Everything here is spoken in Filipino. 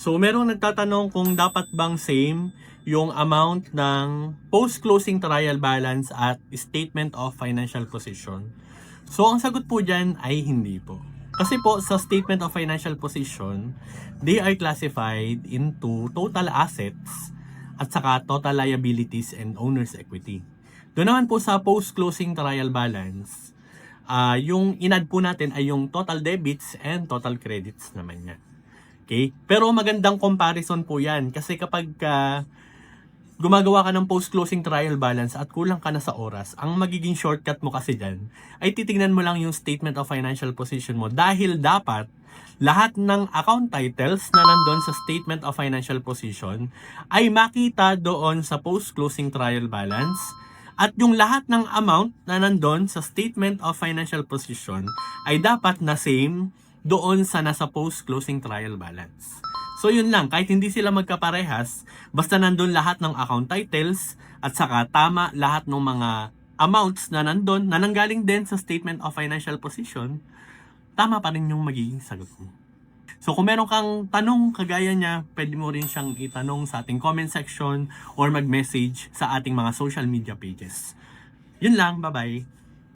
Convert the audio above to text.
So, merong nagtatanong kung dapat bang same yung amount ng post-closing trial balance at statement of financial position. So, ang sagot po dyan ay hindi po. Kasi po, sa statement of financial position, they are classified into total assets at saka total liabilities and owner's equity. Doon naman po sa post-closing trial balance, yung in-add po natin ay yung total debits and total credits naman yan. Okay? Pero magandang comparison po yan kasi kapag gumagawa ka ng post-closing trial balance at kulang ka na sa oras, ang magiging shortcut mo kasi dyan ay titingnan mo lang yung statement of financial position mo dahil dapat lahat ng account titles na nandun sa statement of financial position ay makita doon sa post-closing trial balance at yung lahat ng amount na nandun sa statement of financial position ay dapat na same doon sa nasa post-closing trial balance. So yun lang, kahit hindi sila magkaparehas, basta nandun lahat ng account titles at saka tama lahat ng mga amounts na nandun na nanggaling din sa statement of financial position, tama pa rin yung magiging sagot mo. So kung meron kang tanong kagaya niya, pwede mo rin siyang itanong sa ating comment section or mag-message sa ating mga social media pages. Yun lang, bye-bye!